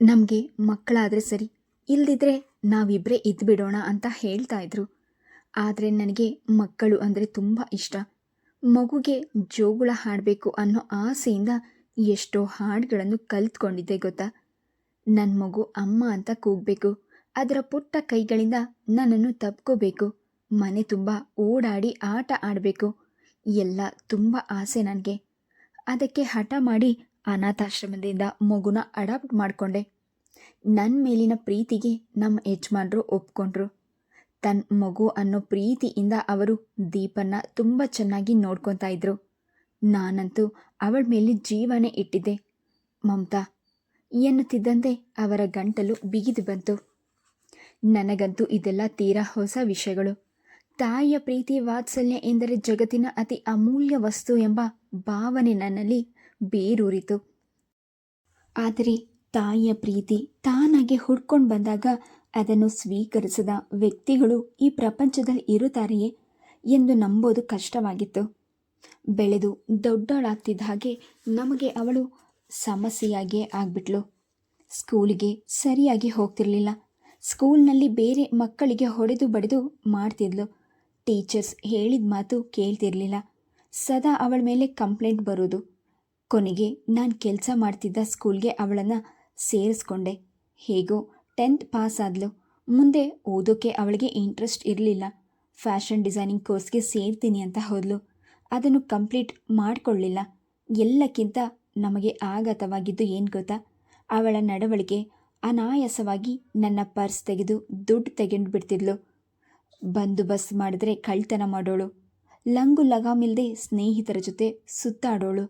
ನಮಗೆ ಮಕ್ಕಳಾದರೆ ಸರಿ, ಇಲ್ದಿದ್ರೆ ನಾವಿಬ್ಬರೇ ಇದ್ದುಬಿಡೋಣ ಅಂತ ಹೇಳ್ತಾ ಇದ್ರು. ಆದರೆ ನನಗೆ ಮಕ್ಕಳು ಅಂದರೆ ತುಂಬ ಇಷ್ಟ. ಮಗುಗೆ ಜೋಗುಳ ಹಾಡಬೇಕು ಅನ್ನೋ ಆಸೆಯಿಂದ ಎಷ್ಟೋ ಹಾಡುಗಳನ್ನು ಕಲಿತ್ಕೊಂಡಿದ್ದೆ ಗೊತ್ತಾ. ನನ್ನ ಮಗು ಅಮ್ಮ ಅಂತ ಕೂಗಬೇಕು, ಅದರ ಪುಟ್ಟ ಕೈಗಳಿಂದ ನನ್ನನ್ನು ತಬ್ಕೋಬೇಕು, ಮನೆ ತುಂಬ ಓಡಾಡಿ ಆಟ ಆಡಬೇಕು, ಎಲ್ಲ ತುಂಬ ಆಸೆ ನನಗೆ. ಅದಕ್ಕೆ ಹಠ ಮಾಡಿ ಅನಾಥಾಶ್ರಮದಿಂದ ಮಗುನ ಅಡಾಪ್ಟ್ ಮಾಡಿಕೊಂಡೆ. ನನ್ನ ಮೇಲಿನ ಪ್ರೀತಿಗೆ ನಮ್ಮ ಯಜಮಾನರು ಒಪ್ಕೊಂಡ್ರು. ತನ್ನ ಮಗು ಅನ್ನೋ ಪ್ರೀತಿಯಿಂದ ಅವರು ದೀಪನ್ನ ತುಂಬ ಚೆನ್ನಾಗಿ ನೋಡ್ಕೊತಾ ಇದ್ರು. ನಾನಂತೂ ಅವಳ ಮೇಲೆ ಜೀವನೇ ಇಟ್ಟಿದ್ದೆ. ಮಮತಾ ಎನ್ನುತ್ತಿದ್ದಂತೆ ಅವರ ಗಂಟಲು ಬಿಗಿದು ಬಂತು. ನನಗಂತೂ ಇದೆಲ್ಲ ತೀರಾ ಹೊಸ ವಿಷಯಗಳು. ತಾಯಿಯ ಪ್ರೀತಿ ವಾತ್ಸಲ್ಯ ಎಂದರೆ ಜಗತ್ತಿನ ಅತಿ ಅಮೂಲ್ಯ ವಸ್ತು ಎಂಬ ಭಾವನೆ ನನ್ನಲ್ಲಿ ಬೇರೂರಿತು. ಆದರೆ ತಾಯಿಯ ಪ್ರೀತಿ ತಾನಾಗೆ ಹುಡ್ಕೊಂಡು ಬಂದಾಗ ಅದನ್ನು ಸ್ವೀಕರಿಸದ ವ್ಯಕ್ತಿಗಳು ಈ ಪ್ರಪಂಚದಲ್ಲಿ ಇರುತ್ತಾರೆಯೇ ಎಂದು ನಂಬೋದು ಕಷ್ಟವಾಗಿತ್ತು. ಬೆಳೆದು ದೊಡ್ಡವಳಾಗ್ತಿದ್ದ ಹಾಗೆ ನಮಗೆ ಅವಳು ಸಮಸ್ಯೆಯಾಗಿಯೇ ಆಗ್ಬಿಟ್ಲು. ಸ್ಕೂಲಿಗೆ ಸರಿಯಾಗಿ ಹೋಗ್ತಿರ್ಲಿಲ್ಲ. ಸ್ಕೂಲ್ನಲ್ಲಿ ಬೇರೆ ಮಕ್ಕಳಿಗೆ ಹೊಡೆದು ಬಡಿದು ಮಾಡ್ತಿದ್ಲು. ಟೀಚರ್ಸ್ ಹೇಳಿದ ಮಾತು ಕೇಳ್ತಿರ್ಲಿಲ್ಲ. ಸದಾ ಅವಳ ಮೇಲೆ ಕಂಪ್ಲೇಂಟ್ ಬರೋದು. ಕೊನೆಗೆ ನಾನು ಕೆಲಸ ಮಾಡ್ತಿದ್ದ ಸ್ಕೂಲ್ಗೆ ಅವಳನ್ನು ಸೇರಿಸ್ಕೊಂಡೆ. ಹೇಗೋ 10th ಪಾಸ್ ಆದ್ಲು. ಮುಂದೆ ಓದೋಕ್ಕೆ ಅವಳಿಗೆ ಇಂಟ್ರೆಸ್ಟ್ ಇರಲಿಲ್ಲ. ಫ್ಯಾಷನ್ ಡಿಸೈನಿಂಗ್ ಕೋರ್ಸ್ಗೆ ಸೇರ್ತೀನಿ ಅಂತ ಹೋದ್ಲು. ಅದನ್ನು ಕಂಪ್ಲೀಟ್ ಮಾಡಿಕೊಳ್ಳಲಿಲ್ಲ. ಎಲ್ಲಕ್ಕಿಂತ ನಮಗೆ ಆಘಾತವಾಗಿದ್ದು ಏನು ಗೊತ್ತಾ, ಅವಳ ನಡವಳಿಕೆ. ಅನಾಯಾಸವಾಗಿ ನನ್ನ ಪರ್ಸ್ ತೆಗೆದು ದುಡ್ಡು ತೆಗೆದು ಬಿಡ್ತಿದ್ಲು. ಬಂದೋಬಸ್ ಮಾಡಿದ್ರೆ ಕಳ್ತನ ಮಾಡೋಳು. ಲಂಗು ಲಗಾಮಿಲ್ಲದೆ ಸ್ನೇಹಿತರ ಜೊತೆ ಸುತ್ತಾಡೋಳು.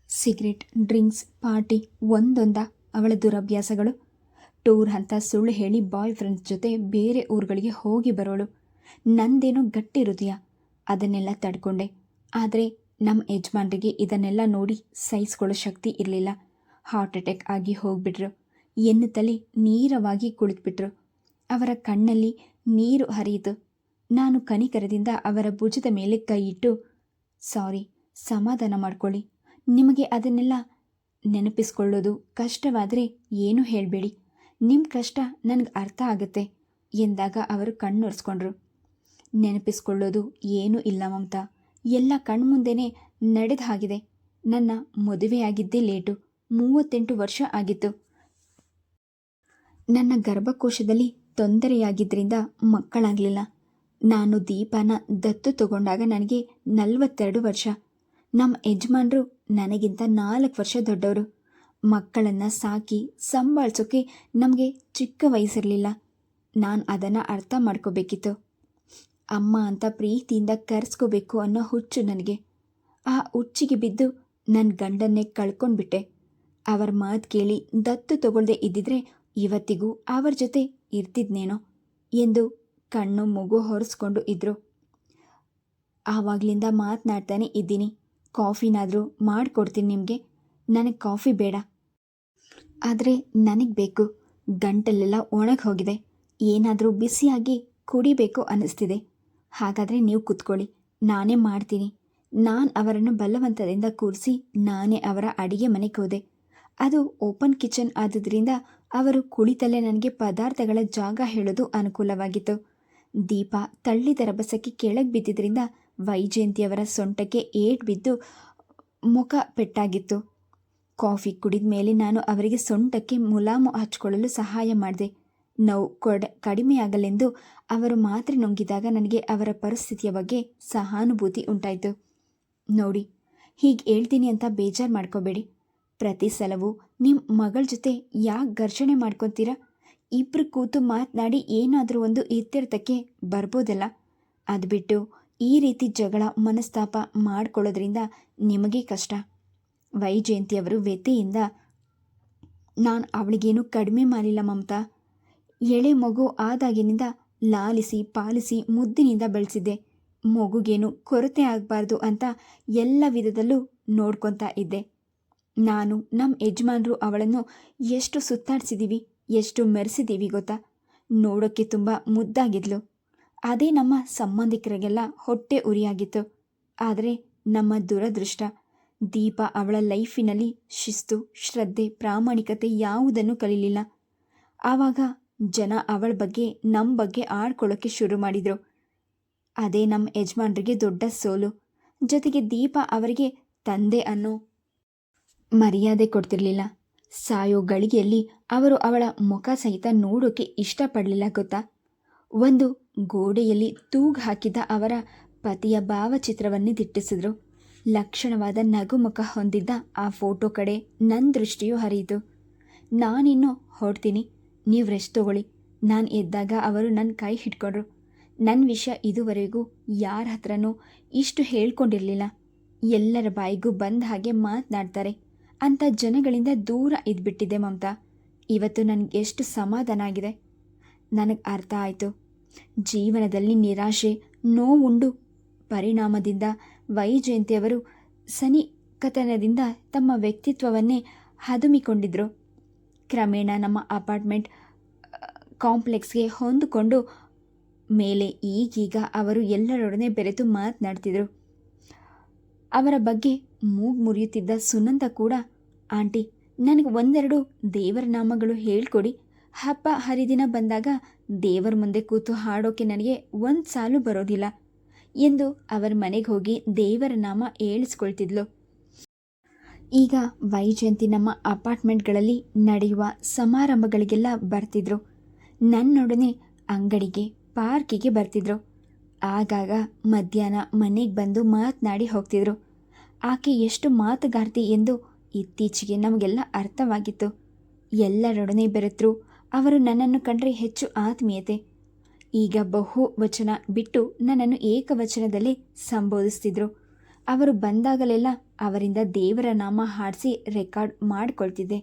ಸಿಗರೆಟ್, ಡ್ರಿಂಕ್ಸ್, ಪಾರ್ಟಿ ಒಂದೊಂದ ಅವಳ ದುರಭ್ಯಾಸಗಳು. ಟೂರ್ ಅಂತ ಸುಳ್ಳು ಹೇಳಿ ಬಾಯ್ ಫ್ರೆಂಡ್ಸ್ ಜೊತೆ ಬೇರೆ ಊರುಗಳಿಗೆ ಹೋಗಿ ಬರೋಳು. ನಂದೇನೋ ಗಟ್ಟಿ ಹೃದಯ, ಅದನ್ನೆಲ್ಲ ತಡ್ಕೊಂಡೆ. ಆದರೆ ನಮ್ಮ ಯಜಮಾನ್ರಿಗೆ ಇದನ್ನೆಲ್ಲ ನೋಡಿ ಸಹಿಸ್ಕೊಳ್ಳೋ ಶಕ್ತಿ ಇರಲಿಲ್ಲ. ಹಾರ್ಟ್ ಅಟ್ಯಾಕ್ ಆಗಿ ಹೋಗ್ಬಿಟ್ರು ಎನ್ನುತ್ತಲೇ ನೀರವಾಗಿ ಕುಳಿತುಬಿಟ್ರು. ಅವರ ಕಣ್ಣಲ್ಲಿ ನೀರು ಹರಿಯಿತು. ನಾನು ಕನಿಕರದಿಂದ ಅವರ ಭುಜದ ಮೇಲೆ ಕೈ ಇಟ್ಟು, ಸಾರಿ, ಸಮಾಧಾನ ಮಾಡ್ಕೊಳ್ಳಿ, ನಿಮಗೆ ಅದನ್ನೆಲ್ಲ ನೆನಪಿಸ್ಕೊಳ್ಳೋದು ಕಷ್ಟವಾದರೆ ಏನೂ ಹೇಳಬೇಡಿ, ನಿಮ್ಮ ಕಷ್ಟ ನನಗೆ ಅರ್ಥ ಆಗುತ್ತೆ ಎಂದಾಗ ಅವರು ಕಣ್ಣೊರೆಸ್ಕೊಂಡ್ರು. ನೆನಪಿಸ್ಕೊಳ್ಳೋದು ಏನೂ ಇಲ್ಲ ಮಮತಾ, ಎಲ್ಲ ಕಣ್ಮುಂದೆನೇ ನಡೆದ ಹಾಗಿದೆ. ನನ್ನ ಮದುವೆಯಾಗಿದ್ದೇ ಲೇಟು, 38 ವರ್ಷ ಆಗಿತ್ತು. ನನ್ನ ಗರ್ಭಕೋಶದಲ್ಲಿ ತೊಂದರೆಯಾಗಿದ್ದರಿಂದ ಮಕ್ಕಳಾಗಲಿಲ್ಲ. ನಾನು ದೀಪನ ದತ್ತು ತಗೊಂಡಾಗ ನನಗೆ 42 ವರ್ಷ. ನಮ್ಮ ಯಜಮಾನರು ನನಗಿಂತ 4 ವರ್ಷ ದೊಡ್ಡವರು. ಮಕ್ಕಳನ್ನು ಸಾಕಿ ಸಂಭಾಳಿಸೋಕ್ಕೆ ನಮಗೆ ಚಿಕ್ಕ ವಯಸ್ಸಿರಲಿಲ್ಲ. ನಾನು ಅದನ್ನು ಅರ್ಥ ಮಾಡ್ಕೋಬೇಕಿತ್ತು. ಅಮ್ಮ ಅಂತ ಪ್ರೀತಿಯಿಂದ ಕರೆಸ್ಕೋಬೇಕು ಅನ್ನೋ ಹುಚ್ಚು ನನಗೆ. ಆ ಹುಚ್ಚಿಗೆ ಬಿದ್ದು ನನ್ನ ಗಂಡನ್ನೇ ಕಳ್ಕೊಂಡ್ಬಿಟ್ಟೆ. ಅವರ ಮಾತು ಕೇಳಿ ದತ್ತು ತಗೊಳ್ದೆ ಇದ್ದಿದ್ರೆ ಇವತ್ತಿಗೂ ಅವರ ಜೊತೆ ಇರ್ತಿದ್ನೇನೋ ಎಂದು ಕಣ್ಣು ಮೂಗು ಹೊರಿಸ್ಕೊಂಡು ಇದ್ರು. ಆವಾಗಲಿಂದ ಮಾತನಾಡ್ತಾನೆ ಇದ್ದೀನಿ. ಕಾಫಿನಾದರೂ ಮಾಡಿಕೊಡ್ತೀನಿ ನಿಮಗೆ. ನನಗೆ ಕಾಫಿ ಬೇಡ, ಆದರೆ ನನಗೆ ಬೇಕು. ಗಂಟಲೆಲ್ಲ ಒಣಗಿ ಹೋಗಿದೆ, ಏನಾದರೂ ಬಿಸಿಯಾಗಿ ಕುಡಿಬೇಕು ಅನ್ನಿಸ್ತಿದೆ. ಹಾಗಾದರೆ ನೀವು ಕೂತ್ಕೊಳ್ಳಿ, ನಾನೇ ಮಾಡ್ತೀನಿ. ನಾನು ಅವರನ್ನು ಬಲವಂತದಿಂದ ಕೂರಿಸಿ ನಾನೇ ಅವರ ಅಡಿಗೆ ಮನೆಗೆ ಹೋದೆ. ಅದು ಓಪನ್ ಕಿಚನ್ ಆದುದರಿಂದ ಅವರು ಕುಳಿತಲ್ಲೇ ನನಗೆ ಪದಾರ್ಥಗಳ ಜಾಗ ಹೇಳೋದು ಅನುಕೂಲವಾಗಿತ್ತು. ದೀಪ ತಳ್ಳಿದ ರಭಸಕ್ಕೆ ಕೆಳಗೆ ಬಿದ್ದಿದ್ದರಿಂದ ವೈಜಯಂತಿಯವರ ಸೊಂಟಕ್ಕೆ ಏಟು ಬಿದ್ದು ಮುಖ ಪೆಟ್ಟಾಗಿತ್ತು. ಕಾಫಿ ಕುಡಿದ ಮೇಲೆ ನಾನು ಅವರಿಗೆ ಸೊಂಟಕ್ಕೆ ಮುಲಾಮು ಹಚ್ಕೊಳ್ಳಲು ಸಹಾಯ ಮಾಡಿದೆ. ನೋವು ಕಡಿಮೆಯಾಗಲೆಂದು ಅವರು ಮಾತ್ರೆ ನುಂಗಿದಾಗ ನನಗೆ ಅವರ ಪರಿಸ್ಥಿತಿಯ ಬಗ್ಗೆ ಸಹಾನುಭೂತಿ ಉಂಟಾಯಿತು. ನೋಡಿ, ಹೀಗೆ ಹೇಳ್ತೀನಿ ಅಂತ ಬೇಜಾರು ಮಾಡ್ಕೋಬೇಡಿ. ಪ್ರತಿ ಸಲವೂ ನಿಮ್ಮ ಮಗಳ ಜೊತೆ ಯಾಕೆ ಘರ್ಷಣೆ ಮಾಡ್ಕೊತೀರಾ? ಇಬ್ಬರು ಕೂತು ಮಾತನಾಡಿ ಏನಾದರೂ ಒಂದು ಇತ್ಯರ್ಥಕ್ಕೆ ಬರ್ಬೋದಲ್ಲ. ಅದು ಬಿಟ್ಟು ಈ ರೀತಿ ಜಗಳ ಮನಸ್ತಾಪ ಮಾಡ್ಕೊಳ್ಳೋದ್ರಿಂದ ನಿಮಗೇ ಕಷ್ಟ. ವೈಜಯಂತಿಯವರು ವ್ಯಥೆಯಿಂದ, ನಾನು ಅವಳಿಗೇನು ಕಡಿಮೆ ಮಾಡಿಲ್ಲ ಮಮತಾ. ಎಳೆ ಮಗು ಆದಾಗಿನಿಂದ ಲಾಲಿಸಿ ಪಾಲಿಸಿ ಮುದ್ದಿನಿಂದ ಬೆಳೆಸಿದ್ದೆ. ಮಗುಗೇನು ಕೊರತೆ ಆಗಬಾರ್ದು ಅಂತ ಎಲ್ಲ ವಿಧದಲ್ಲೂ ನೋಡ್ಕೊತಾ ಇದ್ದೆ. ನಾನು ನಮ್ಮ ಯಜಮಾನರು ಅವಳನ್ನು ಎಷ್ಟು ಸುತ್ತಾಡಿಸಿದ್ದೀವಿ, ಎಷ್ಟು ಮೆರೆಸಿದ್ದೀವಿ ಗೊತ್ತಾ. ನೋಡೋಕ್ಕೆ ತುಂಬ ಮುದ್ದಾಗಿದ್ಲು. ಅದೇ ನಮ್ಮ ಸಂಬಂಧಿಕರಿಗೆಲ್ಲ ಹೊಟ್ಟೆ ಉರಿಯಾಗಿತ್ತು. ಆದರೆ ನಮ್ಮ ದುರದೃಷ್ಟ, ದೀಪ ಅವಳ ಲೈಫಿನಲ್ಲಿ ಶಿಸ್ತು, ಶ್ರದ್ಧೆ, ಪ್ರಾಮಾಣಿಕತೆ ಯಾವುದನ್ನು ಕಲೀಲಿಲ್ಲ. ಆವಾಗ ಜನ ಅವಳ ಬಗ್ಗೆ ನಮ್ಮ ಬಗ್ಗೆ ಆಡ್ಕೊಳ್ಳೋಕ್ಕೆ ಶುರು ಮಾಡಿದರು. ಅದೇ ನಮ್ಮ ಯಜಮಾನ್ರಿಗೆ ದೊಡ್ಡ ಸೋಲು. ಜೊತೆಗೆ ದೀಪ ಅವರಿಗೆ ತಂದೆ ಅನ್ನೋ ಮರ್ಯಾದೆ ಕೊಡ್ತಿರ್ಲಿಲ್ಲ. ಸಾಯೋ ಗಳಿಗೆಯಲ್ಲಿ ಅವರು ಅವಳ ಮುಖ ಸಹಿತ ನೋಡೋಕೆ ಇಷ್ಟಪಡಲಿಲ್ಲ ಗೊತ್ತಾ. ಒಂದು ಗೋಡೆಯಲ್ಲಿ ತೂಗು ಹಾಕಿದ್ದ ಅವರ ಪತಿಯ ಭಾವಚಿತ್ರವನ್ನೇ ದಿಟ್ಟಿಸಿದ್ರು. ಲಕ್ಷಣವಾದ ನಗುಮುಖ ಹೊಂದಿದ್ದ ಆ ಫೋಟೋ ಕಡೆ ನನ್ನ ದೃಷ್ಟಿಯೂ ಹರಿಯಿತು. ನಾನಿನ್ನು ಹೊರಡ್ತೀನಿ, ನೀವು ರೆಸ್ಟ್ ತಗೊಳ್ಳಿ. ನಾನು ಎದ್ದಾಗ ಅವರು ನನ್ನ ಕೈ ಹಿಡ್ಕೊಂಡ್ರು. ನನ್ನ ವಿಷಯ ಇದುವರೆಗೂ ಯಾರ ಹತ್ರನೂ ಇಷ್ಟು ಹೇಳ್ಕೊಂಡಿರಲಿಲ್ಲ. ಎಲ್ಲರ ಬಾಯಿಗೂ ಬಂದ ಹಾಗೆ ಮಾತನಾಡ್ತಾರೆ ಅಂತ ಜನಗಳಿಂದ ದೂರ ಇದ್ಬಿಟ್ಟಿದೆ ಮಮತಾ. ಇವತ್ತು ನನಗೆ ಎಷ್ಟು ಸಮಾಧಾನ ಆಗಿದೆ. ನನಗೆ ಅರ್ಥ ಆಯಿತು, ಜೀವನದಲ್ಲಿ ನಿರಾಶೆ, ನೋವುಂಡು ಪರಿಣಾಮದಿಂದ ವೈಜಯಂತಿಯವರು ಸನಿಕತನದಿಂದ ತಮ್ಮ ವ್ಯಕ್ತಿತ್ವವನ್ನೇ ಹದುಮಿಕೊಂಡಿದ್ರು. ಕ್ರಮೇಣ ನಮ್ಮ ಅಪಾರ್ಟ್ಮೆಂಟ್ ಕಾಂಪ್ಲೆಕ್ಸ್ಗೆ ಹೊಂದಿಕೊಂಡು ಮೇಲೆ ಈಗೀಗ ಅವರು ಎಲ್ಲರೊಡನೆ ಬೆರೆತು ಮಾತನಾಡ್ತಿದ್ರು. ಅವರ ಬಗ್ಗೆ ಮೂಗು ಮುರಿಯುತ್ತಿದ್ದ ಸುನಂದ ಕೂಡ, ಆಂಟಿ ನನಗೆ ಒಂದೆರಡು ದೇವರ ನಾಮಗಳು ಹೇಳ್ಕೊಡಿ, ಹಬ್ಬ ಹರಿದಿನ ಬಂದಾಗ ದೇವರ ಮುಂದೆ ಕೂತು ಹಾಡೋಕೆ ನನಗೆ ಒಂದು ಸಾಲು ಬರೋದಿಲ್ಲ ಎಂದು ಅವರ ಮನೆಗೆ ಹೋಗಿ ದೇವರ ನಾಮ ಹೇಳಿಸ್ಕೊಳ್ತಿದ್ಲು. ಈಗ ವೈಜಯಂತಿ ನಮ್ಮ ಅಪಾರ್ಟ್ಮೆಂಟ್ಗಳಲ್ಲಿ ನಡೆಯುವ ಸಮಾರಂಭಗಳಿಗೆಲ್ಲ ಬರ್ತಿದ್ರು. ನನ್ನೊಡನೆ ಅಂಗಡಿಗೆ, ಪಾರ್ಕಿಗೆ ಬರ್ತಿದ್ರು. ಆಗಾಗ ಮಧ್ಯಾಹ್ನ ಮನೆಗೆ ಬಂದು ಮಾತನಾಡಿ ಹೋಗ್ತಿದ್ರು. ಆಕೆ ಎಷ್ಟು ಮಾತುಗಾರ್ತಿ ಎಂದು ಇತ್ತೀಚೆಗೆ ನಮಗೆಲ್ಲ ಅರ್ಥವಾಗಿತ್ತು. ಎಲ್ಲರೊಡನೆ ಬೆರೆತರು. ಅವರು ನನ್ನನ್ನು ಕಂಡ್ರೆ ಹೆಚ್ಚು ಆತ್ಮೀಯತೆ. ಈಗ ಬಹುವಚನ ಬಿಟ್ಟು ನನ್ನನ್ನು ಏಕವಚನದಲ್ಲೇ ಸಂಬೋಧಿಸ್ತಿದ್ರು. ಅವರು ಬಂದಾಗಲೆಲ್ಲ ಅವರಿಂದ ದೇವರ ನಾಮ ಹಾಡಿಸಿ ರೆಕಾರ್ಡ್ ಮಾಡಿಕೊಳ್ತಿದ್ದೆ.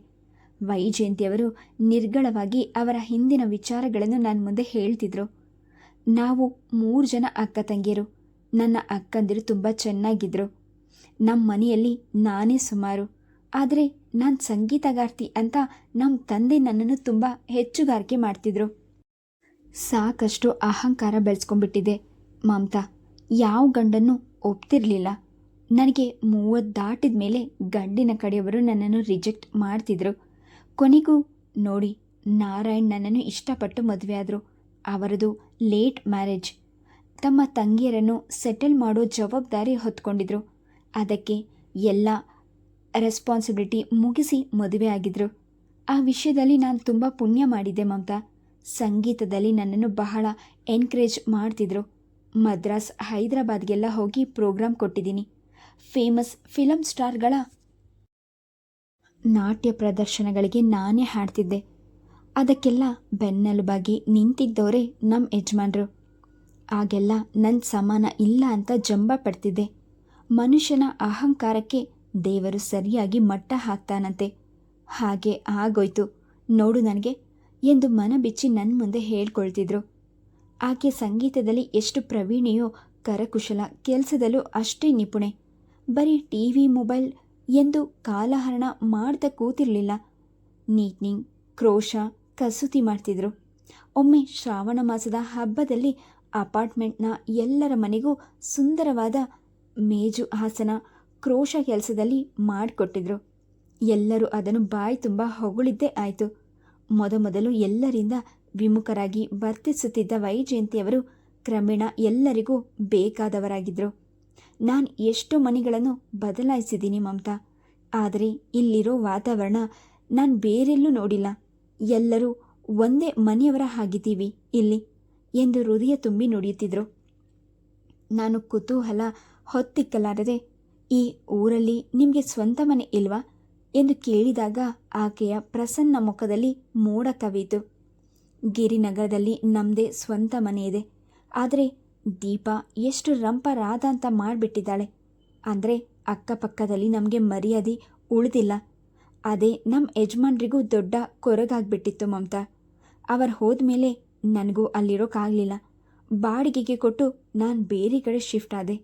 ವೈಜಯಂತಿಯವರು ನಿರ್ಗಳವಾಗಿ ಅವರ ಹಿಂದಿನ ವಿಚಾರಗಳನ್ನು ನನ್ನ ಮುಂದೆ ಹೇಳ್ತಿದ್ರು. ನಾವು 3 ಜನ ಅಕ್ಕ ತಂಗಿಯರು. ನನ್ನ ಅಕ್ಕಂದಿರು ತುಂಬ ಚೆನ್ನಾಗಿದ್ದರು. ನಮ್ಮ ಮನೆಯಲ್ಲಿ ನಾನೇ ಸುಮಾರು. ಆದರೆ ನಾನು ಸಂಗೀತಗಾರ್ತಿ ಅಂತ ನಮ್ಮ ತಂದೆ ನನ್ನನ್ನು ತುಂಬ ಹೆಚ್ಚುಗಾರಿಕೆ ಮಾಡ್ತಿದ್ರು. ಸಾಕಷ್ಟು ಅಹಂಕಾರ ಬೆಳೆಸ್ಕೊಂಡ್ಬಿಟ್ಟಿದೆ ಮಮತಾ. ಯಾವ ಗಂಡನ್ನು ಒಪ್ತಿರಲಿಲ್ಲ. ನನಗೆ 30 ದಾಟಿದ ಮೇಲೆ ಗಂಡಿನ ಕಡೆಯವರು ನನ್ನನ್ನು ರಿಜೆಕ್ಟ್ ಮಾಡ್ತಿದ್ರು. ಕೊನೆಗೂ ನೋಡಿ, ನಾರಾಯಣ್ ನನ್ನನ್ನು ಇಷ್ಟಪಟ್ಟು ಮದುವೆ ಆದರು. ಅವರದು ಲೇಟ್ ಮ್ಯಾರೇಜ್. ತಮ್ಮ ತಂಗಿಯರನ್ನು ಸೆಟಲ್ ಮಾಡೋ ಜವಾಬ್ದಾರಿ ಹೊತ್ಕೊಂಡಿದ್ರು. ಅದಕ್ಕೆ ಎಲ್ಲ ರೆಸ್ಪಾನ್ಸಿಬಿಲಿಟಿ ಮುಗಿಸಿ ಮದುವೆ ಆಗಿದ್ರು. ಆ ವಿಷಯದಲ್ಲಿ ನಾನು ತುಂಬ ಪುಣ್ಯ ಮಾಡಿದ್ದೆ ಮಮತಾ. ಸಂಗೀತದಲ್ಲಿ ನನ್ನನ್ನು ಬಹಳ ಎನ್ಕರೇಜ್ ಮಾಡ್ತಿದ್ರು. ಮದ್ರಾಸ್, ಹೈದರಾಬಾದ್ಗೆಲ್ಲ ಹೋಗಿ ಪ್ರೋಗ್ರಾಮ್ ಕೊಟ್ಟಿದ್ದೀನಿ. ಫೇಮಸ್ ಫಿಲಮ್ ಸ್ಟಾರ್ಗಳ ನಾಟ್ಯ ಪ್ರದರ್ಶನಗಳಿಗೆ ನಾನೇ ಹಾಡ್ತಿದ್ದೆ. ಅದಕ್ಕೆಲ್ಲ ಬೆನ್ನೆಲುಬಾಗಿ ನಿಂತಿದ್ದವರೇ ನಮ್ಮ ಯಜಮಾನ್ರು. ಆಗೆಲ್ಲ ನನ್ನ ಸಮಾನ ಇಲ್ಲ ಅಂತ ಜಂಬ ಪಡ್ತಿದ್ದೆ. ಮನುಷ್ಯನ ಅಹಂಕಾರಕ್ಕೆ ದೇವರು ಸರಿಯಾಗಿ ಮಟ್ಟ ಹಾಕ್ತಾನಂತೆ. ಹಾಗೆ ಆಗೋಯ್ತು ನೋಡು ನನಗೆ ಎಂದು ಮನ ಬಿಚ್ಚಿ ನನ್ನ ಮುಂದೆ ಹೇಳ್ಕೊಳ್ತಿದ್ರು. ಆಕೆ ಸಂಗೀತದಲ್ಲಿ ಎಷ್ಟು ಪ್ರವೀಣೆಯೋ ಕರಕುಶಲ ಕೆಲಸದಲ್ಲೂ ಅಷ್ಟೇ ನಿಪುಣೆ. ಬರೀ ಟಿವಿ, ಮೊಬೈಲ್ ಎಂದು ಕಾಲಹರಣ ಮಾಡ್ತಾ ಕೂತಿರಲಿಲ್ಲ. ನೀಟ್ನಿಂಗ್, ಕ್ರೋಶ, ಕಸೂತಿ ಮಾಡ್ತಿದ್ರು. ಒಮ್ಮೆ ಶ್ರಾವಣ ಮಾಸದ ಹಬ್ಬದಲ್ಲಿ ಅಪಾರ್ಟ್ಮೆಂಟ್ನ ಎಲ್ಲರ ಮನೆಗೂ ಸುಂದರವಾದ ಮೇಜು, ಹಾಸನ, ಕ್ರೋಶ ಕೆಲಸದಲ್ಲಿ ಮಾಡಿಕೊಟ್ಟಿದ್ರು. ಎಲ್ಲರೂ ಅದನ್ನು ಬಾಯಿ ತುಂಬ ಹೊಗಳಿದ್ದೇ ಆಯಿತು. ಮೊದಮೊದಲು ಎಲ್ಲರಿಂದ ವಿಮುಖರಾಗಿ ವರ್ತಿಸುತ್ತಿದ್ದ ವೈಜಯಂತಿಯವರು ಕ್ರಮೇಣ ಎಲ್ಲರಿಗೂ ಬೇಕಾದವರಾಗಿದ್ದರು. ನಾನು ಎಷ್ಟೋ ಮನೆಗಳನ್ನು ಬದಲಾಯಿಸಿದ್ದೀನಿ ಮಮತಾ. ಆದರೆ ಇಲ್ಲಿರೋ ವಾತಾವರಣ ನಾನು ಬೇರೆಲ್ಲೂ ನೋಡಿಲ್ಲ. ಎಲ್ಲರೂ ಒಂದೇ ಮನೆಯವರ ಹಾಗಿದ್ದೀವಿ ಇಲ್ಲಿ ಎಂದು ಹೃದಯ ತುಂಬಿ ನುಡಿಯುತ್ತಿದ್ದರು. ನಾನು ಕುತೂಹಲ ಹೊತ್ತಿಕ್ಕಲಾರದೆ, ಈ ಊರಲ್ಲಿ ನಿಮಗೆ ಸ್ವಂತ ಮನೆ ಇಲ್ವಾ ಎಂದು ಕೇಳಿದಾಗ ಆಕೆಯ ಪ್ರಸನ್ನ ಮುಖದಲ್ಲಿ ಮೋಡ ಕವಿಯಿತು. ಗಿರಿನಗರದಲ್ಲಿ ನಮ್ಮದೇ ಸ್ವಂತ ಮನೆ ಇದೆ. ಆದರೆ ದೀಪ ಎಷ್ಟು ರಂಪರಾದ ಅಂತ ಮಾಡಿಬಿಟ್ಟಿದ್ದಾಳೆ ಅಂದರೆ ಅಕ್ಕಪಕ್ಕದಲ್ಲಿ ನಮಗೆ ಮರ್ಯಾದೆ ಉಳಿದಿಲ್ಲ. ಅದೇ ನಮ್ಮ ಯಜಮಾನ್ರಿಗೂ ದೊಡ್ಡ ಕೊರಗಾಗ್ಬಿಟ್ಟಿತ್ತು ಮಮತಾ. ಅವರು ಹೋದ್ಮೇಲೆ ನನಗೂ ಅಲ್ಲಿರೋಕ್ಕಾಗಲಿಲ್ಲ. ಬಾಡಿಗೆಗೆ ಕೊಟ್ಟು ನಾನು ಬೇರೆ ಕಡೆ ಶಿಫ್ಟ್ ಆದೆ.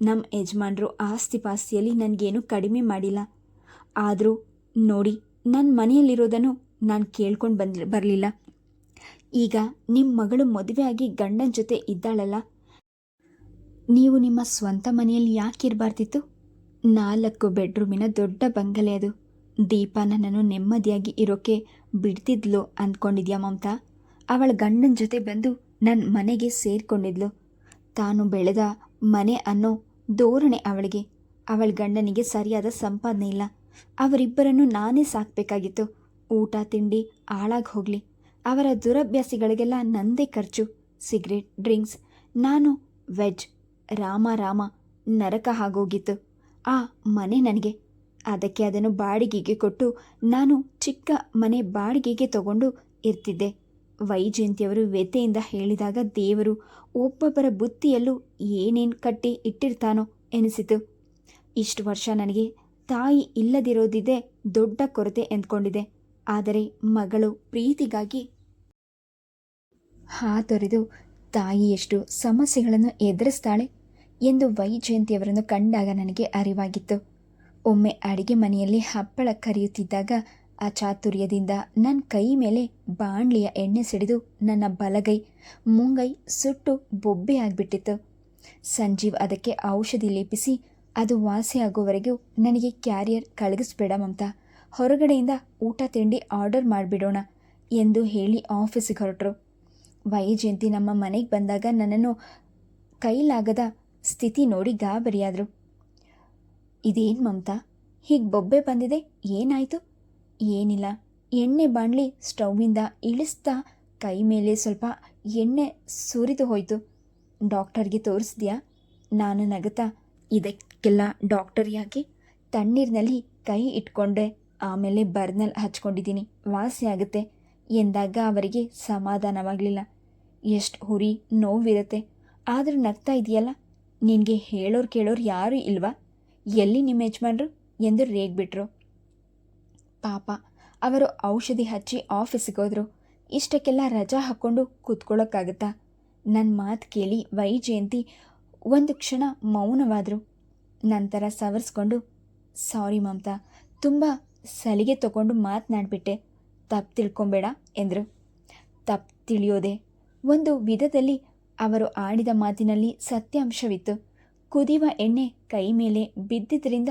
ನಮ್ಮ ಯಜಮಾನ್ರು ಆಸ್ತಿ ಪಾಸ್ತಿಯಲ್ಲಿ ನನಗೇನು ಕಡಿಮೆ ಮಾಡಿಲ್ಲ. ಆದರೂ ನೋಡಿ, ನನ್ನ ಮನೆಯಲ್ಲಿರೋದನ್ನು ನಾನು ಕೇಳ್ಕೊಂಡು ಬರಲಿಲ್ಲ. ಈಗ ನಿಮ್ಮ ಮಗಳು ಮದುವೆಯಾಗಿ ಗಂಡನ ಜೊತೆ ಇದ್ದಾಳಲ್ಲ, ನೀವು ನಿಮ್ಮ ಸ್ವಂತ ಮನೆಯಲ್ಲಿ ಯಾಕೆ ಇರಬಾರ್ದಿತ್ತು? 4 ಬೆಡ್ರೂಮಿನ ದೊಡ್ಡ ಬಂಗಲೆ ಅದು. ದೀಪ ನನ್ನನ್ನು ನೆಮ್ಮದಿಯಾಗಿ ಇರೋಕ್ಕೆ ಬಿಡ್ತಿದ್ಲು ಅಂದ್ಕೊಂಡಿದ್ಯಾ ಮಮತಾ? ಅವಳ ಗಂಡನ ಜೊತೆ ಬಂದು ನನ್ನ ಮನೆಗೆ ಸೇರಿಕೊಂಡಿದ್ಲು. ತಾನು ಬೆಳೆದ ಮನೆ ಅನ್ನೋ ಧೋರಣೆ ಅವಳಿಗೆ. ಅವಳ ಗಂಡನಿಗೆ ಸರಿಯಾದ ಸಂಪಾದನೆ ಇಲ್ಲ. ಅವರಿಬ್ಬರನ್ನು ನಾನೇ ಸಾಕಬೇಕಾಗಿತ್ತು. ಊಟ ತಿಂಡಿ ಹಾಳಾಗಿ ಹೋಗಲಿ. ಅವರ ದುರಭ್ಯಾಸಗಳಿಗೆಲ್ಲ ನಂದೇ ಖರ್ಚು. Cigarette, drinks. ನಾನು ವೆಜ್. ರಾಮ ರಾಮ, ನರಕ ಆಗೋಗಿತ್ತು. ಆ ಮನೆ ನನಗೆ. ಅದಕ್ಕೆ ಅದನ್ನು ಬಾಡಿಗೆಗೆ ಕೊಟ್ಟು ನಾನು ಚಿಕ್ಕ ಮನೆ ಬಾಡಿಗೆಗೆ ತಗೊಂಡು ಇರ್ತಿದ್ದೆ. ವೈಜಯಂತಿಯವರು ವ್ಯಥೆಯಿಂದ ಹೇಳಿದಾಗ ದೇವರು ಒಬ್ಬೊಬ್ಬರ ಬುತ್ತಿಯಲ್ಲೂ ಏನೇನು ಕಟ್ಟಿ ಇಟ್ಟಿರ್ತಾನೋ ಎನಿಸಿತು. ಇಷ್ಟು ವರ್ಷ ನನಗೆ ತಾಯಿ ಇಲ್ಲದಿರೋದಿದೆ ದೊಡ್ಡ ಕೊರತೆ ಎಂದ್ಕೊಂಡಿದ್ದೆ. ಆದರೆ ಮಗಳು ಪ್ರೀತಿಗಾಗಿ ಹಾತೊರೆದು ತಾಯಿ ಎಷ್ಟು ಸಮಸ್ಯೆಗಳನ್ನು ಎದುರಿಸ್ತಾಳೆ ಎಂದು ವೈಜಯಂತಿಯವರನ್ನು ಕಂಡಾಗ ನನಗೆ ಅರಿವಾಗಿತ್ತು. ಒಮ್ಮೆ ಅಡಿಗೆ ಮನೆಯಲ್ಲಿ ಹಪ್ಪಳ ಕರಿಯುತ್ತಿದ್ದಾಗ ಅಚಾತುರ್ಯದಿಂದ ನನ್ನ ಕೈ ಮೇಲೆ ಬಾಣಲಿಯ ಎಣ್ಣೆ ಸಿಡಿದು ನನ್ನ ಬಲಗೈ ಮುಂಗೈ ಸುಟ್ಟು ಬೊಬ್ಬೆಯಾಗಿಬಿಟ್ಟಿತ್ತು. ಸಂಜೀವ್ ಅದಕ್ಕೆ ಔಷಧಿ ಲೇಪಿಸಿ ಅದು ವಾಸಿಯಾಗೋವರೆಗೂ ನನಗೆ ಕ್ಯಾರಿಯರ್ ಕಳಗಿಸ್ಬೇಡ ಮಮತಾ, ಹೊರಗಡೆಯಿಂದ ಊಟ ತಿಂಡಿ ಆರ್ಡರ್ ಮಾಡಿಬಿಡೋಣ ಎಂದು ಹೇಳಿ ಆಫೀಸಿಗೆ ಹೊರಟರು. ವೈಜಯಂತಿ ನಮ್ಮ ಮನೆಗೆ ಬಂದಾಗ ನನ್ನನ್ನು ಕೈಲಾಗದ ಸ್ಥಿತಿ ನೋಡಿ ಗಾಬರಿಯಾದರು. ಇದೇನು ಮಮತಾ, ಹೀಗೆ ಬೊಬ್ಬೆ ಬಂದಿದೆ, ಏನಾಯಿತು? ಏನಿಲ್ಲ, ಎಣ್ಣೆ ಬಾಣಲಿ ಸ್ಟೌವಿಂದ ಇಳಿಸ್ತಾ ಕೈ ಮೇಲೆ ಸ್ವಲ್ಪ ಎಣ್ಣೆ ಸುರಿದು ಹೋಯಿತು. ಡಾಕ್ಟರ್ಗೆ ತೋರಿಸಿದ್ಯಾ? ನಾನು ನಗುತ್ತಾ, ಇದಕ್ಕೆಲ್ಲ ಡಾಕ್ಟರ್ ಯಾಕೆ? ತಣ್ಣೀರಿನಲ್ಲಿ ಕೈ ಇಟ್ಕೊಂಡೆ, ಆಮೇಲೆ ಬರ್ನಲ್ಲಿ ಹಚ್ಕೊಂಡಿದ್ದೀನಿ, ವಾಸಿಯಾಗುತ್ತೆ ಎಂದಾಗ ಅವರಿಗೆ ಸಮಾಧಾನವಾಗಲಿಲ್ಲ. ಎಷ್ಟು ಹುರಿ ನೋವಿರುತ್ತೆ, ಆದರೂ ನಗ್ತಾ ಇದೆಯಲ್ಲ, ನಿನಗೆ ಹೇಳೋರು ಕೇಳೋರು ಯಾರೂ ಇಲ್ವಾ? ಎಲ್ಲಿ ನಿಮ್ಮ ಯಜಮಾನ್ರು ಎಂದು ರೇಗ್ಬಿಟ್ರು. ಪಾಪ, ಅವರು ಔಷಧಿ ಹಚ್ಚಿ ಆಫೀಸಿಗೆ ಹೋದರು. ಇಷ್ಟಕ್ಕೆಲ್ಲ ರಜಾ ಹಾಕ್ಕೊಂಡು ಕೂತ್ಕೊಳ್ಳೋಕ್ಕಾಗತ್ತಾ? ನನ್ನ ಮಾತು ಕೇಳಿ ವೈಜಯಂತಿ ಒಂದು ಕ್ಷಣ ಮೌನವಾದರು. ನಂತರ ಸವರಿಸ್ಕೊಂಡು, ಸಾರಿ ಮಮತಾ, ತುಂಬ ಸಲಿಗೆ ತಗೊಂಡು ಮಾತನಾಡಿಬಿಟ್ಟೆ, ತಪ್ಪು ತಿಳ್ಕೊಬೇಡ ಎಂದರು. ತಪ್ಪು ತಿಳಿಯೋದೆ? ಒಂದು ವಿಧದಲ್ಲಿ ಅವರು ಆಡಿದ ಮಾತಿನಲ್ಲಿ ಸತ್ಯಾಂಶವಿತ್ತು. ಕುದಿಯುವ ಎಣ್ಣೆ ಕೈ ಮೇಲೆ ಬಿದ್ದಿದ್ದರಿಂದ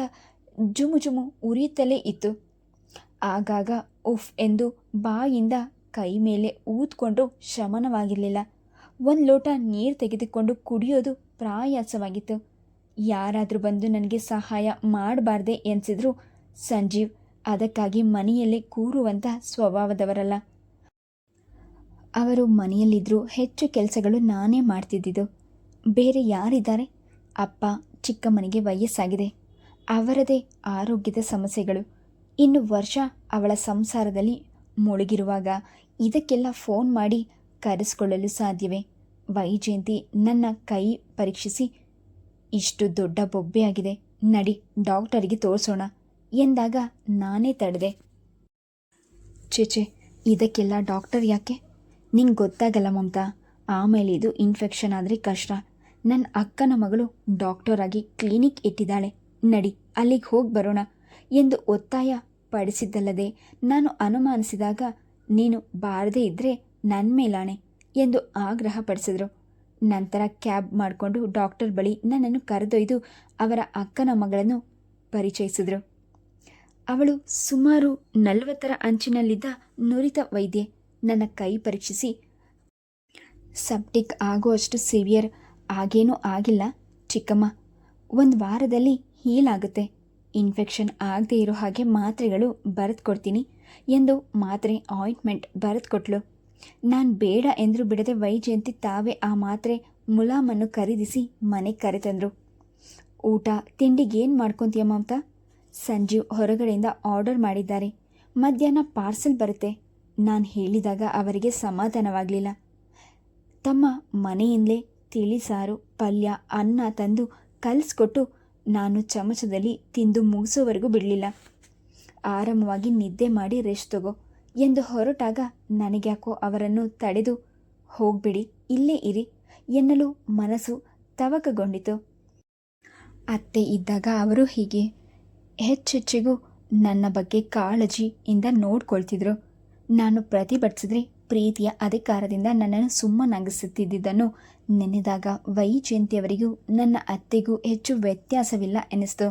ಜುಮು ಜುಮು ಉರಿಯುತ್ತಲೇ ಇತ್ತು. ಆಗಾಗ ಉಫ್ ಎಂದು ಬಾಯಿಂದ ಕೈ ಮೇಲೆ ಊದ್ಕೊಂಡ್ರೂ ಶಮನವಾಗಿರಲಿಲ್ಲ. ಒಂದು ಲೋಟ ನೀರು ತೆಗೆದುಕೊಂಡು ಕುಡಿಯೋದು ಪ್ರಯಾಸವಾಗಿತ್ತು. ಯಾರಾದರೂ ಬಂದು ನನಗೆ ಸಹಾಯ ಮಾಡಬಾರ್ದೆ ಎನಿಸಿದ್ರು ಸಂಜೀವ್ ಅದಕ್ಕಾಗಿ ಮನೆಯಲ್ಲೇ ಕೂರುವಂಥ ಸ್ವಭಾವದವರಲ್ಲ. ಅವರು ಮನೆಯಲ್ಲಿದ್ದರೂ ಹೆಚ್ಚು ಕೆಲಸಗಳು ನಾನೇ ಮಾಡ್ತಿದ್ದಿದ್ದು. ಬೇರೆ ಯಾರಿದ್ದಾರೆ? ಅಪ್ಪ ಚಿಕ್ಕಮ್ಮನಿಗೆ ವಯಸ್ಸಾಗಿದೆ, ಅವರದೇ ಆರೋಗ್ಯದ ಸಮಸ್ಯೆಗಳು. ಇನ್ನು ವರ್ಷ ಅವಳ ಸಂಸಾರದಲ್ಲಿ ಮುಳುಗಿರುವಾಗ ಇದಕ್ಕೆಲ್ಲ ಫೋನ್ ಮಾಡಿ ಕರೆಸ್ಕೊಳ್ಳಲು ಸಾಧ್ಯವೇ? ವೈಜಯಂತಿ ನನ್ನ ಕೈ ಪರೀಕ್ಷಿಸಿ, ಇಷ್ಟು ದೊಡ್ಡ ಬೊಬ್ಬೆಯಾಗಿದೆ, ನಡಿ ಡಾಕ್ಟರಿಗೆ ತೋರಿಸೋಣ ಎಂದಾಗ ನಾನೇ ತಡೆದೆ. ಚೇಚೆ, ಇದಕ್ಕೆಲ್ಲ ಡಾಕ್ಟರ್ ಯಾಕೆ? ನಿಂಗೆ ಗೊತ್ತಾಗಲ್ಲ ಮಮತಾ, ಆಮೇಲೆ ಇದು ಇನ್ಫೆಕ್ಷನ್ ಆದರೆ ಕಷ್ಟ. ನನ್ನ ಅಕ್ಕನ ಮಗಳು ಡಾಕ್ಟರ್ ಆಗಿ ಕ್ಲಿನಿಕ್ ಇಟ್ಟಿದ್ದಾಳೆ, ನಡಿ ಅಲ್ಲಿಗೆ ಹೋಗಿ ಬರೋಣ ಎಂದು ಒತ್ತಾಯ ಪಡಿಸಿದ್ದಲ್ಲದೆ ನಾನು ಅನುಮಾನಿಸಿದಾಗ ನೀನು ಬಾರದೇ ಇದ್ದರೆ ನನ್ನ ಮೇಲಾಣೆ ಎಂದು ಆಗ್ರಹಪಡಿಸಿದ್ರು. ನಂತರ ಕ್ಯಾಬ್ ಮಾಡಿಕೊಂಡು ಡಾಕ್ಟರ್ ಬಳಿ ನನ್ನನ್ನು ಕರೆದೊಯ್ದು ಅವರ ಅಕ್ಕನ ಮಗಳನ್ನು ಪರಿಚಯಿಸಿದ್ರು. ಅವಳು ಸುಮಾರು 40ರ ಅಂಚಿನಲ್ಲಿದ್ದ ನುರಿತ ವೈದ್ಯೆ. ನನ್ನ ಕೈ ಪರೀಕ್ಷಿಸಿ, ಸೆಪ್ಟಿಕ್ ಆಗುವಷ್ಟು ಸಿವಿಯರ್ ಆಗೇನೂ ಆಗಿಲ್ಲ ಚಿಕ್ಕಮ್ಮ, 1 ವಾರದಲ್ಲಿ ಹೀಲ್ ಆಗುತ್ತೆ, ಇನ್ಫೆಕ್ಷನ್ ಆಗದೇ ಇರೋ ಹಾಗೆ ಮಾತ್ರೆಗಳು ಬರೆದು ಕೊಡ್ತೀನಿ ಎಂದು ಮಾತ್ರೆ ಆಯಿಂಟ್ಮೆಂಟ್ ಬರೆದು ಕೊಟ್ಲು. ನಾನು ಬೇಡ ಎಂದರೂ ಬಿಡದೆ ವೈಜಯಂತಿ ತಾವೇ ಆ ಮಾತ್ರೆ ಮುಲಾಮನ್ನು ಖರೀದಿಸಿ ಮನೆಗೆ ಕರೆತಂದರು. ಊಟ ತಿಂಡಿಗೇನು ಮಾಡ್ಕೊತೀಯ ಮಮತಾ? ಸಂಜೀವ್ ಹೊರಗಡೆಯಿಂದ ಆರ್ಡರ್ ಮಾಡಿದ್ದಾರೆ, ಮಧ್ಯಾಹ್ನ ಪಾರ್ಸೆಲ್ ಬರುತ್ತೆ. ನಾನು ಹೇಳಿದಾಗ ಅವರಿಗೆ ಸಮಾಧಾನವಾಗಲಿಲ್ಲ. ತಮ್ಮ ಮನೆಯಿಂದಲೇ ತಿಳಿ ಸಾರು, ಪಲ್ಯ, ಅನ್ನ ತಂದು ಕಲಿಸ್ಕೊಟ್ಟು ನಾನು ಚಮಚದಲ್ಲಿ ತಿಂದು ಮುಗಿಸೋವರೆಗೂ ಬಿಡಲಿಲ್ಲ. ಆರಾಮವಾಗಿ ನಿದ್ದೆ ಮಾಡಿ ರೆಸ್ಟ್ ತಗೋ ಎಂದು ಹೊರಟಾಗ ನನಗ್ಯಾಕೋ ಅವರನ್ನು ತಡೆದು ಹೋಗ್ಬಿಡಿ, ಇಲ್ಲೇ ಇರಿ ಎನ್ನಲು ಮನಸ್ಸು ತವಕಗೊಂಡಿತು. ಅತ್ತೆ ಇದ್ದಾಗ ಅವರು ಹೀಗೆ ಹೆಚ್ಚೆಚ್ಚಿಗೂ ನನ್ನ ಬಗ್ಗೆ ಕಾಳಜಿಯಿಂದ ನೋಡ್ಕೊಳ್ತಿದ್ರು. ನಾನು ಪ್ರತಿಭಟಿಸಿದ್ರೆ ಪ್ರೀತಿಯ ಅಧಿಕಾರದಿಂದ ನನ್ನನ್ನು ಸುಮ್ಮನಾಗಿಸುತ್ತಿದ್ದುದನ್ನು ನೆನೆದಾಗ ವೈಜಯಂತಿಯವರಿಗೂ ನನ್ನ ಅತ್ತೆಗೂ ಹೆಚ್ಚು ವ್ಯತ್ಯಾಸವಿಲ್ಲ ಎನಿಸ್ತು.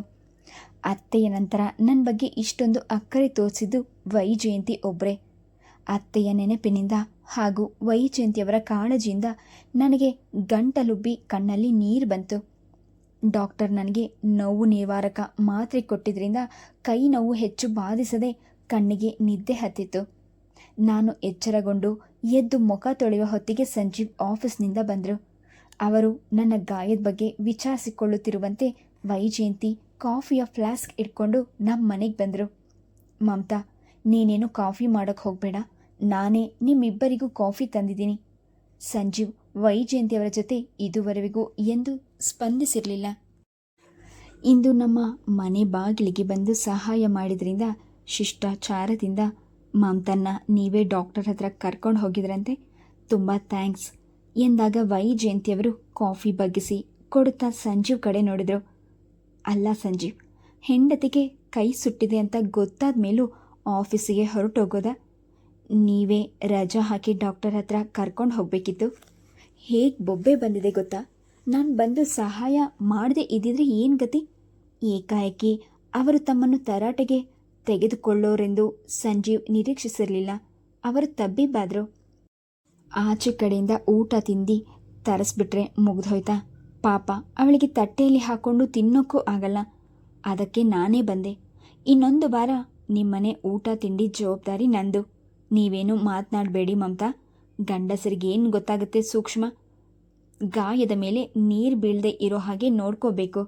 ಅತ್ತೆಯ ನಂತರ ನನ್ನ ಬಗ್ಗೆ ಇಷ್ಟೊಂದು ಅಕ್ಕರೆ ತೋರಿಸಿದ್ದು ವೈಜಯಂತಿ ಒಬ್ಬರೇ. ಅತ್ತೆಯ ನೆನಪಿನಿಂದ ಹಾಗೂ ವೈಜಯಂತಿಯವರ ಕಾಳಜಿಯಿಂದ ನನಗೆ ಗಂಟಲುಬ್ಬಿ ಕಣ್ಣಲ್ಲಿ ನೀರು ಬಂತು. ಡಾಕ್ಟರ್ ನನಗೆ ನೋವು ನಿವಾರಕ ಮಾತ್ರೆ ಕೊಟ್ಟಿದ್ದರಿಂದ ಕೈ ನೋವು ಹೆಚ್ಚು ಬಾಧಿಸದೆ ಕಣ್ಣಿಗೆ ನಿದ್ದೆ ಹತ್ತಿತ್ತು. ನಾನು ಎಚ್ಚರಗೊಂಡು ಎದ್ದು ಮುಖ ತೊಳೆಯುವ ಹೊತ್ತಿಗೆ ಸಂಜೀವ್ ಆಫೀಸ್ನಿಂದ ಬಂದರು. ಅವರು ನನ್ನ ಗಾಯದ ಬಗ್ಗೆ ವಿಚಾರಿಸಿಕೊಳ್ಳುತ್ತಿರುವಂತೆ ವೈಜಯಂತಿ ಕಾಫಿಯ ಫ್ಲಾಸ್ಕ್ ಇಟ್ಕೊಂಡು ನಮ್ಮ ಮನೆಗೆ ಬಂದರು. ಮಮತಾ, ನೀನೇನು ಕಾಫಿ ಮಾಡೋಕ್ಕೆ ಹೋಗಬೇಡ, ನಾನೇ ನಿಮ್ಮಿಬ್ಬರಿಗೂ ಕಾಫಿ ತಂದಿದ್ದೀನಿ. ಸಂಜೀವ್ ವೈಜಯಂತಿಯವರ ಜೊತೆ ಇದುವರೆಗೂ ಎಂದು ಸ್ಪಂದಿಸಿರಲಿಲ್ಲ. ಇಂದು ನಮ್ಮ ಮನೆ ಬಾಗಿಲಿಗೆ ಬಂದು ಸಹಾಯ ಮಾಡಿದ್ರಿಂದ ಶಿಷ್ಟಾಚಾರದಿಂದ ಮಮತನ್ನ ನೀವೇ ಡಾಕ್ಟರ್ ಹತ್ರ ಕರ್ಕೊಂಡು ಹೋಗಿದ್ರಂತೆ, ತುಂಬ ಥ್ಯಾಂಕ್ಸ್ ಎಂದಾಗ ವೈಜಯಂತಿಯವರು ಕಾಫಿ ಬಗ್ಗಿಸಿ ಕೊಡುತ್ತಾ ಸಂಜೀವ್ ಕಡೆ ನೋಡಿದರು. ಅಲ್ಲ ಸಂಜೀವ್, ಹೆಂಡತಿಗೆ ಕೈ ಸುಟ್ಟಿದೆ ಅಂತ ಗೊತ್ತಾದ ಮೇಲೂ ಆಫೀಸಿಗೆ ಹೊರಟೋಗೋದಾ? ನೀವೇ ರಜಾ ಹಾಕಿ ಡಾಕ್ಟರ್ ಹತ್ರ ಕರ್ಕೊಂಡು ಹೋಗಬೇಕಿತ್ತು. ಹೇಗೆ ಬೊಬ್ಬೆ ಬಂದಿದೆ ಗೊತ್ತಾ? ನಾನು ಬಂದು ಸಹಾಯ ಮಾಡದೆ ಇದ್ದಿದ್ರೆ ಏನು ಗತಿ? ಏಕಾಏಕಿ ಅವರು ತಮ್ಮನ್ನು ತರಾಟೆಗೆ ತೆಗೆದುಕೊಳ್ಳೋರೆಂದು ಸಂಜೀವ್ ನಿರೀಕ್ಷಿಸಿರಲಿಲ್ಲ. ಅವರು ತಬ್ಬಿಬ್ಬಾದರು. ಆಚೆ ಕಡೆಯಿಂದ ಊಟ ತಿಂದು ತರಿಸ್ಬಿಟ್ರೆ ಮುಗಿದೋಯ್ತಾ? ಪಾಪ ಅವಳಿಗೆ ತಟ್ಟೆಯಲ್ಲಿ ಹಾಕ್ಕೊಂಡು ತಿನ್ನೋಕ್ಕೂ ಆಗಲ್ಲ. ಅದಕ್ಕೆ ನಾನೇ ಬಂದೆ. ಇನ್ನೊಂದು ವಾರ ನಿಮ್ಮನೆ ಊಟ ತಿಂಡಿ ಜವಾಬ್ದಾರಿ ನಂದು. ನೀವೇನು ಮಾತನಾಡಬೇಡಿ ಮಮತಾ. ಗಂಡಸರಿಗೇನು ಗೊತ್ತಾಗುತ್ತೆ ಸೂಕ್ಷ್ಮ. ಗಾಯದ ಮೇಲೆ ನೀರು ಬೀಳದೆ ಇರೋ ಹಾಗೆ ನೋಡ್ಕೋಬೇಕು.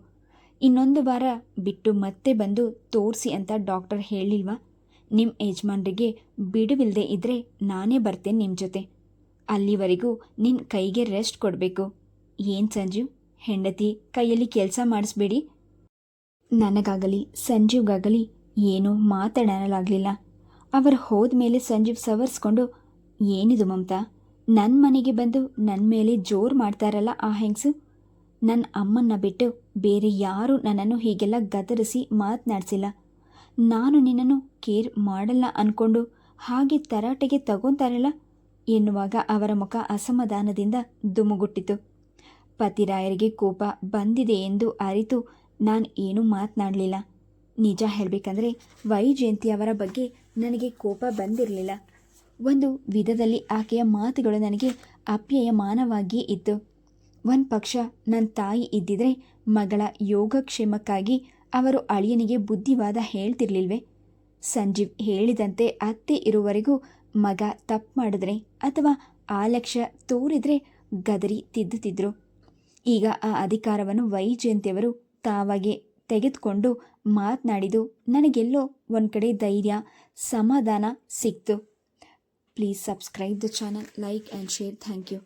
ಇನ್ನೊಂದು ವಾರ ಬಿಟ್ಟು ಮತ್ತೆ ಬಂದು ತೋರಿಸಿ ಅಂತ ಡಾಕ್ಟರ್ ಹೇಳಿಲ್ವಾ? ನಿಮ್ಮ ಯಜಮಾನ್ರಿಗೆ ಬಿಡುವಿಲ್ಲದೆ ಇದ್ದರೆ ನಾನೇ ಬರ್ತೇನೆ ನಿಮ್ಮ ಜೊತೆ. ಅಲ್ಲಿವರೆಗೂ ನಿನ್ನ ಕೈಗೆ ರೆಸ್ಟ್ ಕೊಡಬೇಕು. ಏನು ಸಂಜೀವ್, ಹೆಂಡತಿ ಕೈಯಲ್ಲಿ ಕೆಲಸ ಮಾಡಿಸ್ಬೇಡಿ. ನನಗಾಗಲಿ ಸಂಜೀವ್ಗಾಗಲಿ ಏನೂ ಮಾತಾಡಲಾಗಲಿಲ್ಲ. ಅವರು ಹೋದ ಮೇಲೆ ಸಂಜೀವ್ ಸವರಿಸ್ಕೊಂಡು, ಏನಿದು ಮಮತಾ, ನನ್ನ ಮನೆಗೆ ಬಂದು ನನ್ನ ಮೇಲೆ ಜೋರು ಮಾಡ್ತಾರಲ್ಲ ಆ ಹೆಂಗಸು. ನನ್ನ ಅಮ್ಮನ್ನ ಬಿಟ್ಟು ಬೇರೆ ಯಾರೂ ನನ್ನನ್ನು ಹೀಗೆಲ್ಲ ಗದರಿಸಿ ಮಾತನಾಡಿಸಿಲ್ಲ. ನಾನು ನಿನ್ನನ್ನು ಕೇರ್ ಮಾಡಲ್ಲ ಅಂದ್ಕೊಂಡು ಹಾಗೆ ತರಾಟೆಗೆ ತಗೊತಾರಲ್ಲ ಎನ್ನುವಾಗ ಅವರ ಮುಖ ಅಸಮಾಧಾನದಿಂದ ದುಮುಗುಟ್ಟಿತು. ಪತಿರಾಯರಿಗೆ ಕೋಪ ಬಂದಿದೆ ಎಂದು ಅರಿತು ನಾನು ಏನೂ ಮಾತನಾಡಲಿಲ್ಲ. ನಿಜ ಹೇಳಬೇಕಂದ್ರೆ ವೈಜಯಂತಿ ಅವರ ಬಗ್ಗೆ ನನಗೆ ಕೋಪ ಬಂದಿರಲಿಲ್ಲ. ಒಂದು ವಿಧದಲ್ಲಿ ಆಕೆಯ ಮಾತುಗಳು ನನಗೆ ಅಪ್ಯಾಯಮಾನವಾಗಿಯೇ ಇತ್ತು. ಒಂದು ಪಕ್ಷ ನನ್ನ ತಾಯಿ ಇದ್ದಿದ್ರೆ ಮಗಳ ಯೋಗಕ್ಷೇಮಕ್ಕಾಗಿ ಅವರು ಅಳಿಯನಿಗೆ ಬುದ್ಧಿವಾದ ಹೇಳ್ತಿರ್ಲಿಲ್ವೇ? ಸಂಜೀವ್ ಹೇಳಿದಂತೆ ಅತ್ತೆ ಇರುವವರೆಗೂ ಮಗ ತಪ್ಪು ಮಾಡಿದ್ರೆ ಅಥವಾ ಆಲಕ್ಷ್ಯ ತೋರಿದ್ರೆ ಗದರಿ ತಿದ್ದುತ್ತಿದ್ರು. ಈಗ ಆ ಅಧಿಕಾರವನ್ನು ವೈಜಯಂತಿಯವರು ತಾವಾಗೆ ತೆಗೆದುಕೊಂಡು ಮಾತನಾಡಿದ್ದು ನನಗೆಲ್ಲೋ ಒಂದು ಕಡೆ ಧೈರ್ಯ, ಸಮಾಧಾನ ಸಿಕ್ತು. Please subscribe the channel, like and share. Thank you.